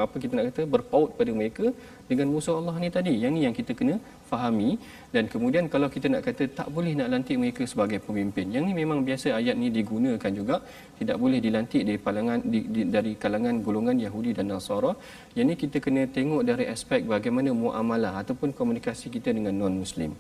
apa kita nak kata, berpaut pada mereka dengan musuh Allah ni tadi. Yang ni yang kita kena fahami. Dan kemudian kalau kita nak kata tak boleh nak lantik mereka sebagai pemimpin, yang ni memang biasa ayat ni digunakan juga, tidak boleh dilantik dari kalangan golongan Yahudi dan Nasara. Yang ni kita kena tengok dari aspek bagaimana muamalah ataupun komunikasi kita dengan non-Muslim.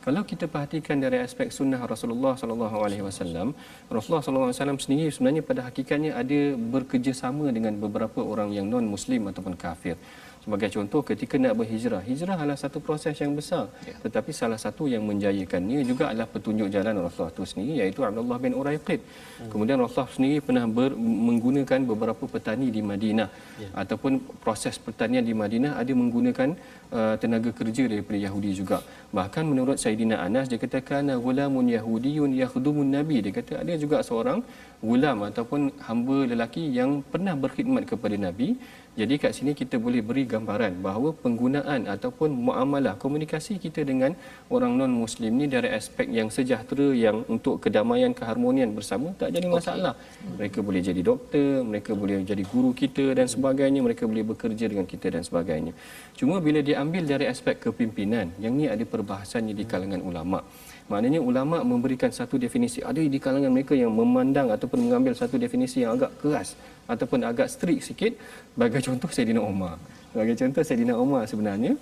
Kalau kita perhatikan dari aspek sunnah Rasulullah sallallahu alaihi wasallam, Rasulullah sallallahu alaihi wasallam sendiri sebenarnya pada hakikatnya ada bekerjasama dengan beberapa orang yang non-Muslim ataupun kafir. Sebagai contoh, ketika nak berhijrah, hijrah adalah satu proses yang besar, tetapi salah satu yang menjayakannya juga adalah petunjuk jalan Rasulullah itu sendiri, iaitu Abdullah bin Uraiqid. Kemudian Rasulullah sendiri pernah menggunakan beberapa petani di Madinah, ataupun proses pertanian di Madinah ada menggunakan tenaga kerja daripada Yahudi juga. Bahkan menurut Sayyidina Anas, dia katakan gulamun yahudiyun yakhdumun nabi, dia kata ada juga seorang gulam ataupun hamba lelaki yang pernah berkhidmat kepada Nabi. Jadi kat sini kita boleh beri gambaran bahawa penggunaan ataupun muamalah, komunikasi kita dengan orang non-Muslim ni dari aspek yang sejahtera, yang untuk kedamaian, keharmonian bersama, tak jadi masalah. Mereka boleh jadi doktor, mereka boleh jadi guru kita dan sebagainya, mereka boleh bekerja dengan kita dan sebagainya. Cuma bila diambil dari aspek kepimpinan, yang ni ada perbahasannya di kalangan ulama'. Maknanya ulama memberikan satu definisi. Ada di kalangan mereka yang memandang ataupun mengambil satu definisi yang agak keras ataupun agak strict sikit. Bagi contoh Saidina Umar. Bagi contoh Saidina Umar sebenarnya,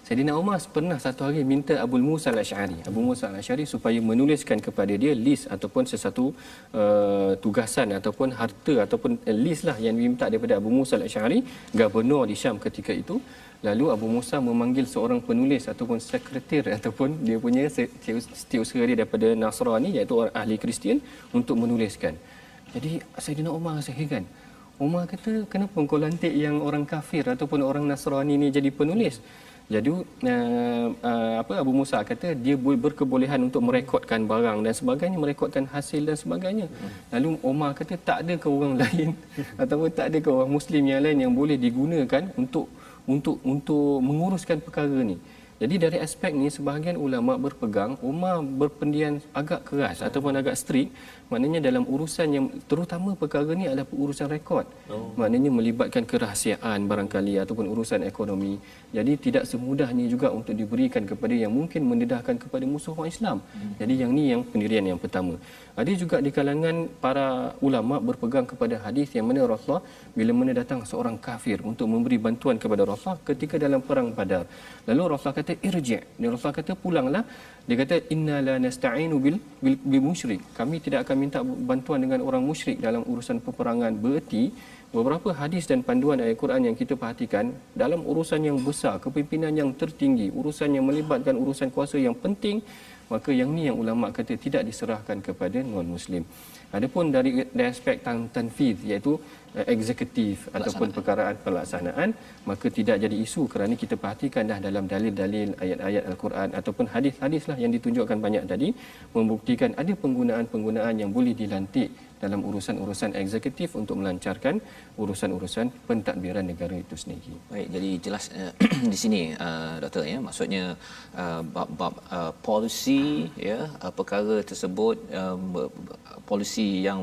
Saidina Umar pernah satu hari minta Abu Musa al-Asy'ari, Abu Musa al-Asy'ari supaya menuliskan kepada dia list ataupun sesuatu tugasan ataupun harta ataupun list lah yang diminta daripada Abu Musa al-Asy'ari, gubernur di Syam ketika itu. Lalu Abu Musa memanggil seorang penulis ataupun sekretari ataupun dia punya setiausaha dia daripada Nasrani, iaitu orang ahli Kristian, untuk menuliskan. Jadi Saidina Umar rasa heran. Umar kata, kenapa kau lantik yang orang kafir ataupun orang Nasrani ni jadi penulis? Jadi Abu Musa kata dia berkebolehan untuk merekodkan barang dan sebagainya, merekodkan hasil dan sebagainya. Lalu Umar kata, tak ada ke orang lain ataupun tak ada ke orang Muslim yang lain yang boleh digunakan untuk menguruskan perkara ni. Jadi dari aspek ni sebahagian ulama berpegang Umar berpendidikan agak keras ataupun agak strict, maknanya dalam urusan yang terutama perkara ni adalah urusan rekod. Maknanya melibatkan kerahsiaan barangkali ataupun urusan ekonomi. Jadi tidak semudahnya juga untuk diberikan kepada yang mungkin mendedahkan kepada musuh orang Islam. Jadi yang ni yang pendirian yang pertama. Ada juga di kalangan para ulama berpegang kepada hadis yang mana Rasulullah bila mana datang seorang kafir untuk memberi bantuan kepada Rasulullah ketika dalam perang Badar. Lalu Rasulullah kata irji'. Dan Rasulullah kata pulanglah. Dia kata inna la nasta'inu bil musyrik. Kami tidak akan minta bantuan dengan orang musyrik dalam urusan peperangan. Bererti beberapa hadis dan panduan ayat Quran yang kita perhatikan dalam urusan yang besar, kepimpinan yang tertinggi, urusan yang melibatkan urusan kuasa yang penting, maka yang ni yang ulama kata tidak diserahkan kepada non-muslim. Adapun dari aspek tanfiz, iaitu eksekutif ataupun perkaraan pelaksanaan, maka tidak jadi isu kerana kita perhatikan dah dalam dalil-dalil ayat-ayat Al-Quran ataupun hadis-hadis lah yang ditunjukkan banyak tadi membuktikan ada penggunaan-penggunaan yang boleh dilantik dalam urusan-urusan eksekutif untuk melancarkan urusan-urusan pentadbiran negara itu sendiri. Baik, jadi jelas di sini doktor ya, maksudnya bab polisi ya, perkara tersebut polisi yang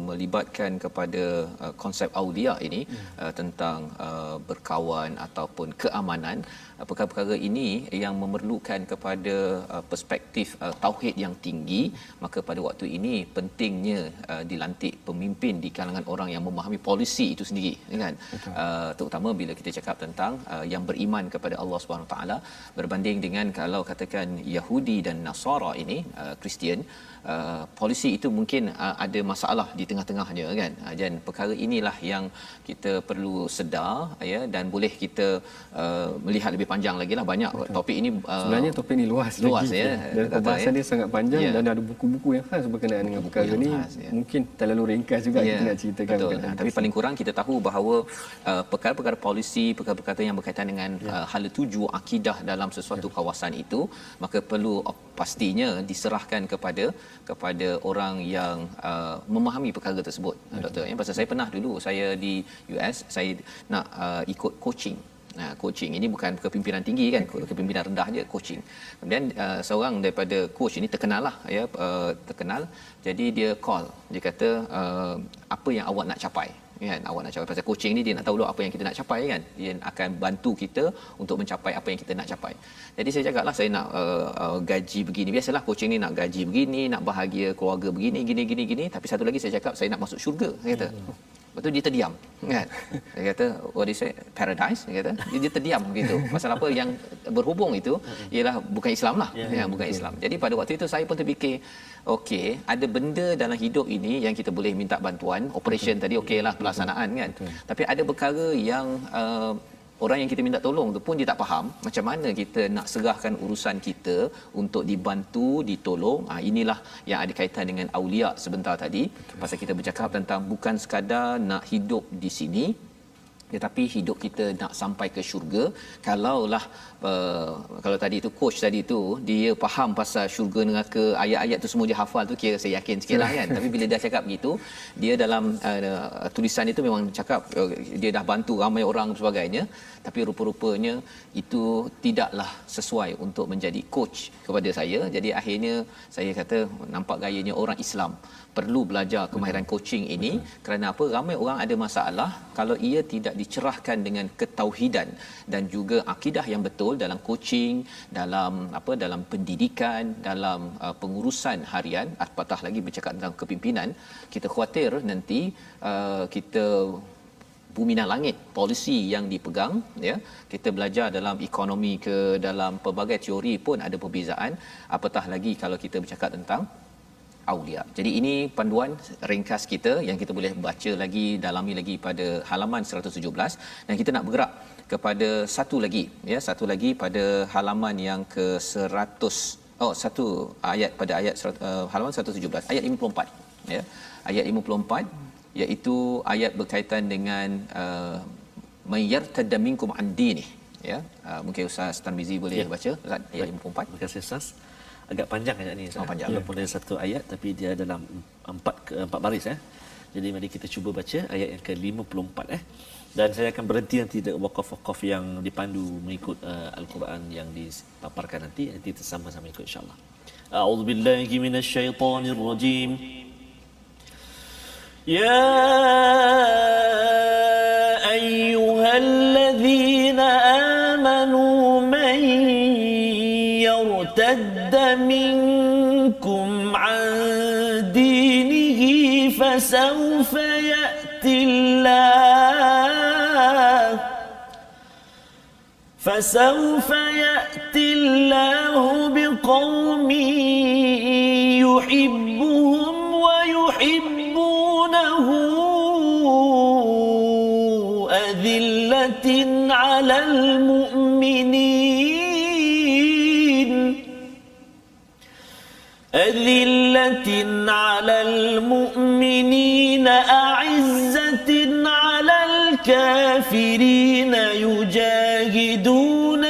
melibatkan kepada konsep aulia ini tentang berkawan ataupun keamanan, perkara-perkara ini yang memerlukan kepada perspektif tauhid yang tinggi, maka pada waktu ini pentingnya dilantik pemimpin di kalangan orang yang memahami polisi itu sendiri kan, terutama bila kita cakap tentang yang beriman kepada Allah Subhanahu taala berbanding dengan kalau katakan Yahudi dan Nasara ini Kristian, polisi itu mungkin ada masalah di tengah-tengahnya kan. Dan perkara inilah yang kita perlu sedar ya, dan boleh kita melihat lebih panjang lagi lah, banyak topik ini sebenarnya topik ini luas lagi, ya, dan pembahasan dia sangat panjang ya. Dan ada buku-buku yang khas berkenaan dengan perkara ni khas, ya. Mungkin terlalu ringkas juga kita nak ceritakan. Tapi paling kurang kita tahu bahawa perkara-perkara polisi, perkara-perkara yang berkaitan dengan hala tuju akidah dalam sesuatu kawasan itu, maka perlu pastinya diserahkan kepada orang yang memahami perkara tersebut, doktor ya. Pasal saya pernah dulu saya di US, saya nak ikut coaching. Coaching ini bukan kepimpinan tinggi kan, kepimpinan rendah je, coaching. Kemudian seorang daripada coach ini terkenal lah ya, terkenal. Jadi dia call, dia kata apa yang awak nak capai kan, awak nak capai. Pasal coaching ni dia nak tahu dulu apa yang kita nak capai kan, dia akan bantu kita untuk mencapai apa yang kita nak capai. Jadi saya cakap lah, saya nak gaji begini, biasalah coaching ni nak gaji begini, nak bahagia keluarga begini, gini. Tapi satu lagi saya cakap, saya nak masuk syurga, saya kata. Lepas tu dia terdiam kan. Dia kata what do you say, paradise, dia kata. Dia terdiam begitu. Pasal apa yang berhubung itu ialah bukan Islam lah, bukan Islam. Jadi pada waktu itu saya pun terfikir, okey, ada benda dalam hidup ini yang kita boleh minta bantuan, operation tadi okeylah, pelaksanaan kan. Tapi ada perkara yang orang yang kita minta tolong tu pun dia tak faham macam mana kita nak serahkan urusan kita untuk dibantu, ditolong. Inilah yang ada kaitan dengan aulia sebentar tadi. Pasal kita bercakap tentang bukan sekadar nak hidup di sini, tetapi hidup kita nak sampai ke syurga. Kalaulah kalau tadi itu coach tadi tu dia faham pasal syurga neraka, ayat-ayat tu semua dia hafal tu, kira saya yakin sikitlah kan. Tapi bila dia cakap begitu, dia dalam tulisan itu memang cakap dia dah bantu ramai orang dan sebagainya, tapi rupa-rupanya itu tidaklah sesuai untuk menjadi coach kepada saya. Jadi akhirnya saya kata nampak gayanya orang Islam perlu belajar kemahiran coaching ini. Kerana apa? Ramai orang ada masalah kalau ia tidak dicerahkan dengan ketauhidan dan juga akidah yang betul dalam coaching, dalam pendidikan, dalam pengurusan harian, apatah lagi bercakap tentang kepimpinan. Kita khawatir nanti kita bumi dan langit polisi yang dipegang, ya, kita belajar dalam ekonomi ke dalam pelbagai teori pun ada perbezaan, apatah lagi kalau kita bercakap tentang aulia. Jadi ini panduan ringkas kita yang kita boleh baca lagi, dalami lagi pada halaman 117, dan kita nak bergerak kepada satu lagi pada halaman yang ke 100, satu ayat pada ayat halaman 117 ayat 54, ya. Ayat 54 iaitu ayat berkaitan dengan may yartadda minkum an dinih, ya. Mungkin Ustaz Tarmizi boleh baca Ustaz, ayat 54. Terima kasih Ustaz. Agak panjang ayat ni. Panjang. Walaupun dia satu ayat tapi dia dalam empat baris, ya. Jadi mari kita cuba baca ayat yang ke-54, Dan saya akan berhenti nanti wakaf-wakaf yang dipandu mengikut Al-Quran yang dipaparkan nanti kita sama-sama ikut insya-Allah. A'udzubillahi minasyaitonirrajim. يا أيها الذين آمنوا من يرتد منكم عن دينه فسوف يأتي الله بقوم يحبهم ويحبونه أذلة على المؤمنين أعزة على الكافرين يجاهدون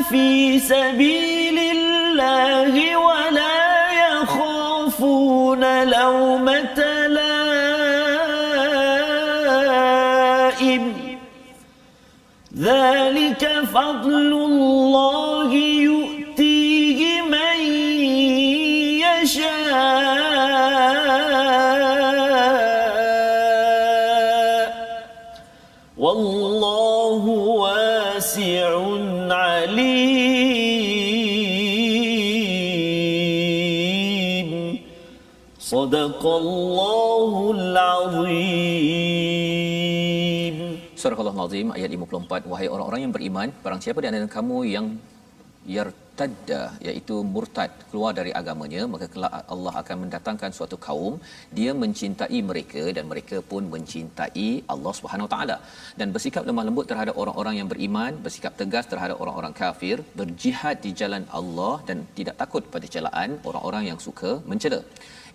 في سبيل الله ولا يخافون لومة لائم ذلك فضل الله يؤتيه من يشاء والله واسع عليم صدق الله العظيم. Surah Al-Azim ayat 54. Wahai orang-orang yang beriman, barang siapa di antara kamu yang yartadda, iaitu murtad, keluar dari agamanya, maka kelak Allah akan mendatangkan suatu kaum, dia mencintai mereka dan mereka pun mencintai Allah Subhanahu Wa Taala, dan bersikap lemah lembut terhadap orang-orang yang beriman, bersikap tegas terhadap orang-orang kafir, berjihad di jalan Allah dan tidak takut pada celaan orang-orang yang suka mencela.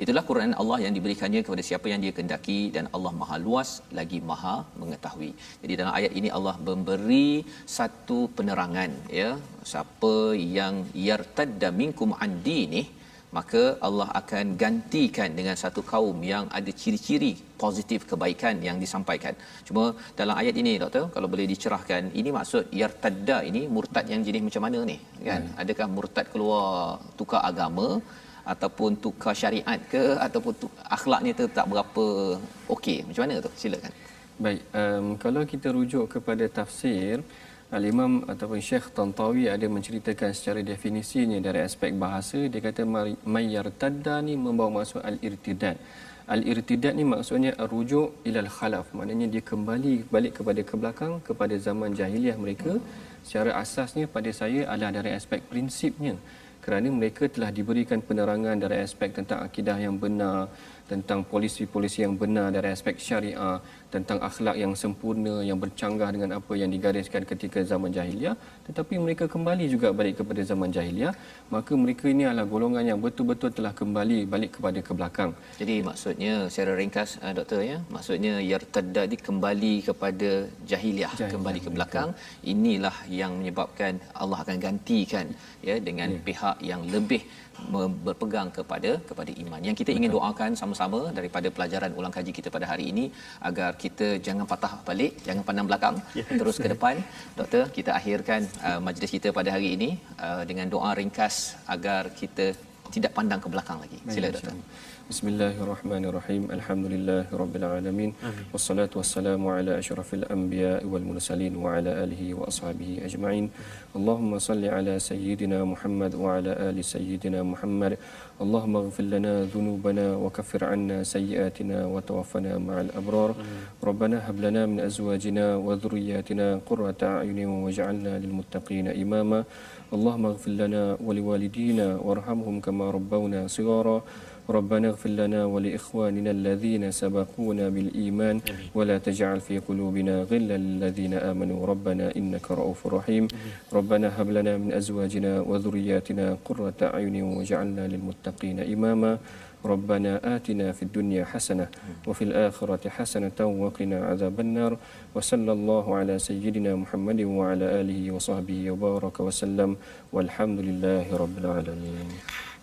Itulah Quran Allah yang diberikannya kepada siapa yang dia kehendaki, dan Allah Maha luas lagi Maha mengetahui. Jadi dalam ayat ini Allah memberi satu penerangan, ya, siapa yang yartadda minkum an dinih, maka Allah akan gantikan dengan satu kaum yang ada ciri-ciri positif kebaikan yang disampaikan. Cuma dalam ayat ini doktor, kalau boleh dicerahkan, ini maksud yartadda ini murtad yang jenis macam mana ni, kan? Adakah murtad keluar tukar agama, ataupun tukar syariat ke, ataupun akhlaknya tu tak berapa okey, macam mana tu? Silakan. Baik, kalau kita rujuk kepada tafsir, Al-Imam ataupun Syekh Tantawi ada menceritakan secara definisinya dari aspek bahasa. Dia kata mayyartadda ni membawa maksud al-irtidad. Al-irtidad ni maksudnya rujuk ilal khalaf, maknanya dia kembali balik kepada ke belakang, kepada zaman jahiliah mereka. Secara asasnya pada saya adalah dari aspek prinsipnya, kerana mereka telah diberikan penerangan dari aspek tentang akidah yang benar, tentang polisi-polisi yang benar dari aspek syariah, tentang akhlak yang sempurna yang bercanggah dengan apa yang digariskan ketika zaman jahiliah, tetapi mereka kembali juga balik kepada zaman jahiliah, maka mereka ini adalah golongan yang betul-betul telah kembali balik kepada ke belakang. Jadi maksudnya secara ringkas doktor, ya, maksudnya yartadda kembali kepada jahiliah, kembali ke belakang. Inilah yang menyebabkan Allah akan gantikan, ya, dengan pihak yang lebih berpegang kepada iman. Yang kita ingin doakan sama-sama daripada pelajaran ulang kaji kita pada hari ini, agar kita jangan patah balik, jangan pandang belakang, terus ke depan. Doktor, kita akhirkan majlis kita pada hari ini dengan doa ringkas agar kita tidak pandang ke belakang lagi. Sila Doktor. Bismillahirrahmanirrahim. Alhamdulillahirabbil alamin. Wassalatu wassalamu ala asyrafil anbiya'i wal mursalin wa ala alihi wa ashabihi ajma'in. Allahumma salli ala sayyidina Muhammad wa ala ali sayyidina Muhammad. Allahumma ighfir lana dhunubana wa kaffir 'anna sayyi'atina wa tawaffana ma'al abrar. Rabbana hab lana min azwajina wa dhurriyyatina qurrata a'yunin waj'alna lil muttaqina imama. Allahumma ighfir lana wa liwalidina warhamhum kama rabbawna shighara. ربنا اغفر لنا ولإخواننا الذين سبقونا بالإيمان ولا تجعل في قلوبنا غلا للذين آمنوا ربنا إنك رؤوف رحيم ربنا هب لنا من أزواجنا وذرياتنا قرة أعين واجعلنا للمتقين إماما ربنا آتنا في الدنيا حسنة وفي الآخرة حسنة وقنا عذاب النار وصلى الله على سيدنا محمد وعلى آله وصحبه وبارك وسلم والحمد لله رب العالمين.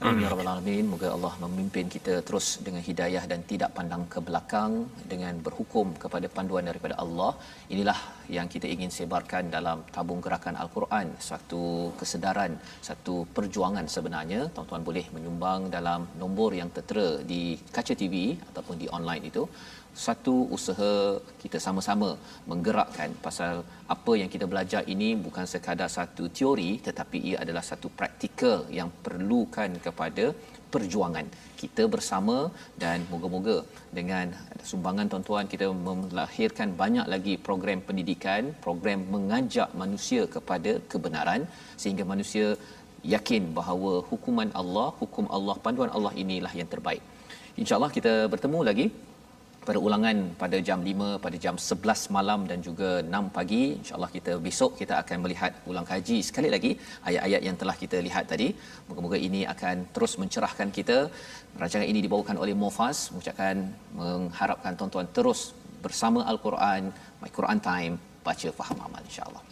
Amin ya rabbal alamin. Moga Allah memimpin kita terus dengan hidayah dan tidak pandang ke belakang, dengan berhukum kepada panduan daripada Allah. Inilah yang kita ingin sebarkan dalam tabung gerakan Al-Quran, satu kesedaran, satu perjuangan sebenarnya. Tuan-tuan boleh menyumbang dalam nombor yang tertera di kaca TV ataupun di online itu. Satu usaha kita sama-sama menggerakkan, pasal apa yang kita belajar ini bukan sekadar satu teori, tetapi ia adalah satu praktikal yang perlukan kepada perjuangan kita bersama. Dan moga-moga dengan sumbangan tuan-tuan kita melahirkan banyak lagi program pendidikan, program mengajak manusia kepada kebenaran, sehingga manusia yakin bahawa hukuman Allah, hukum Allah, panduan Allah inilah yang terbaik. InsyaAllah kita bertemu lagi pada ulangan pada jam 5, pada jam 11 malam dan juga 6 pagi. InsyaAllah kita besok kita akan melihat ulang kaji sekali lagi ayat-ayat yang telah kita lihat tadi. Moga-moga ini akan terus mencerahkan kita. Rancangan ini dibawakan oleh Mufas. Mengharapkan tuan-tuan terus bersama Al-Quran, My Quran Time, baca, faham, amal, insyaAllah.